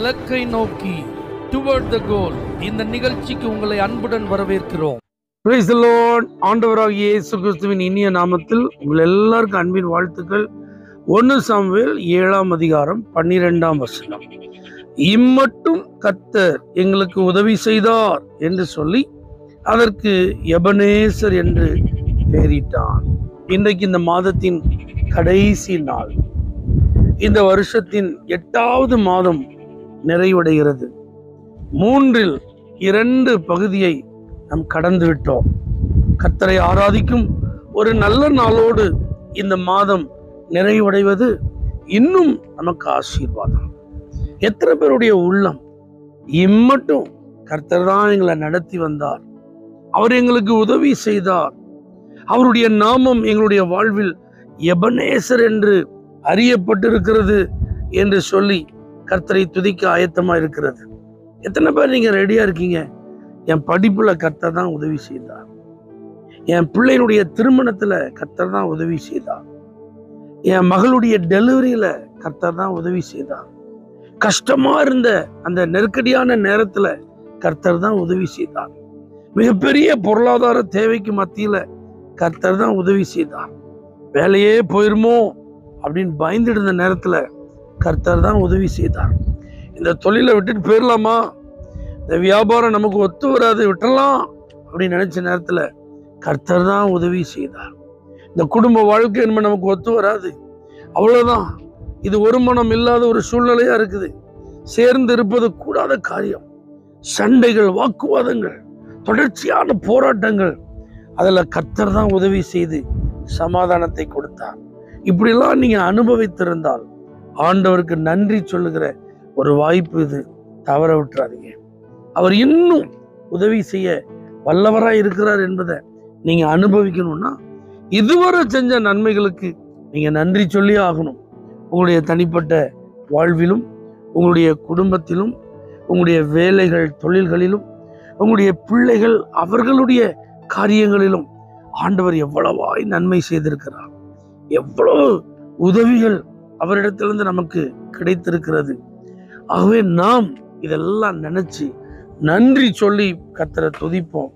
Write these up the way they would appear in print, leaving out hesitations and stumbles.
இலக்கை நோக்கி டுவர்ட் த கோல். இந்த நிகழ்ச்சிக்கு உங்களை அன்புடன் வரவேற்கிறோம். Praise the Lord. ஆண்டவராகிய இயேசு கிறிஸ்துவின் இனிய நாமத்தில் உங்கள் எல்லாருக்கும் அன்பின் வாழ்த்துக்கள். 1 சாமுவேல் 7ஆம் அதிகாரம் 12ஆம் வசனம். இம்மட்டும் கர்த்தர் எங்களுக்கு உதவி செய்தார் என்று சொல்லி அதற்கு எபனேசர் என்று பெயரிட்டான். இன்றைக்கு இந்த மாதத்தின் கடைசி நாள். இந்த வருஷத்தின் 8வது மாதம் நிறைவடைகிறது. 3இல் 2 பகுதியை நாம் கடந்து விட்டோம். கர்த்தரை ஆராதிக்கும் ஒரு நல்ல நாளோடு இந்த மாதம் நிறைவடைவது இன்னும் நமக்கு ஆசீர்வாதம். எத்தனை பேருடைய உள்ளம் இம்மட்டும் கர்த்தர் தான் எங்களை நடத்தி வந்தார், அவர் எங்களுக்கு உதவி செய்தார், அவருடைய நாமம் எங்களுடைய வாழ்வில் எபனேசர் என்று அறியப்பட்டிருக்கிறது என்று சொல்லி கர்த்தரை துதிக்க ஆயத்தமா இருக்கிறது. எத்தனை பேர் நீங்க ரெடியா இருக்கீங்க? என் படிப்புல கர்த்தர் தான் உதவி செய்தார், என் பிள்ளையினுடைய திருமணத்துல கர்த்தர் தான் உதவி செய்தார், என் மகளுடைய டெலிவரியில கர்த்தர் தான் உதவி செய்தார், கஷ்டமா இருந்த அந்த நெருக்கடியான நேரத்துல கர்த்தர் தான் உதவி செய்தார், மிகப்பெரிய பொருளாதார தேவைக்கு மத்தியில கர்த்தர் தான் உதவி செய்தார், வேலையே போயிருமோ அப்படின்னு பயந்துட்டு இருந்த நேரத்துல கர்த்தர் தான் உதவி செய்தார், இந்த தொழிலை விட்டுட்டு போயிடலாமா, இந்த வியாபாரம் நமக்கு ஒத்து வராது விட்டுறலாம் அப்படின்னு நினைச்ச நேரத்துல கர்த்தர் தான் உதவி செய்தார், இந்த குடும்ப வாழ்க்கை என்ன நமக்கு ஒத்து வராது, அவ்வளவுதான், இது ஒரு மனம் இல்லாத ஒரு சூழ்நிலையா இருக்குது, சேர்ந்து இருப்பது கூடாத காரியம், சண்டைகள், வாக்குவாதங்கள், தொடர்ச்சியான போராட்டங்கள், அதுல கர்த்தர் தான் உதவி செய்து சமாதானத்தை கொடுத்தார். இப்படிலாம் நீங்க அனுபவித்திருந்தால் ஆண்டவருக்கு நன்றி சொல்லுகிற ஒரு வாய்ப்பு இது. தவற விட்டுறாதீங்க. அவர் இன்னும் உதவி செய்ய வல்லவராய் இருக்கிறார் என்பதை நீங்க அனுபவிக்கணும்னா இதுவரை செஞ்ச நன்மைகளுக்கு நீங்க நன்றி சொல்லி ஆகணும். உங்களுடைய தனிப்பட்ட வாழ்விலும், உங்களுடைய குடும்பத்திலும், உங்களுடைய வேலைகள் தொழில்களிலும், உங்களுடைய பிள்ளைகள் அவர்களுடைய காரியங்களிலும் ஆண்டவர் எவ்வளவாய் நன்மை செய்திருக்கிறார், எவ்வளவு உதவிகள் அவரிடத்திலிருந்து நமக்கு கிடைத்திருக்கிறது. ஆகவே நாம் இதெல்லாம் நினைச்சு நன்றி சொல்லி கர்த்தரை துதிப்போம்.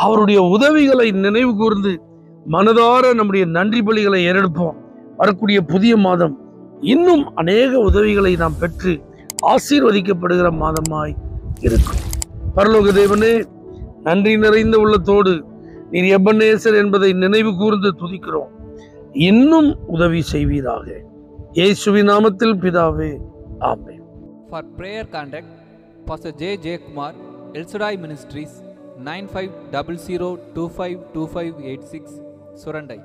அவருடைய உதவிகளை நினைவு கூர்ந்து மனதார நம்முடைய நன்றி பலிகளை ஏறெடுப்போம். வரக்கூடிய புதிய மாதம் இன்னும் அநேக உதவிகளை நாம் பெற்று ஆசீர்வதிக்கப்படுகிற மாதமாய் இருக்கும். பரலோக தேவனே, நன்றி நிறைந்த உள்ளத்தோடு நீர் எபனேசர் என்பதை நினைவு கூர்ந்து துதிக்கிறோம். இன்னும் உதவி செய்வீராக. இயேசுவின் நாமத்தில் பிதாவே, ஆமென். For prayer contact Pastor J. J. Kumar, El Shaddai Ministries, 9500252586, Surandai.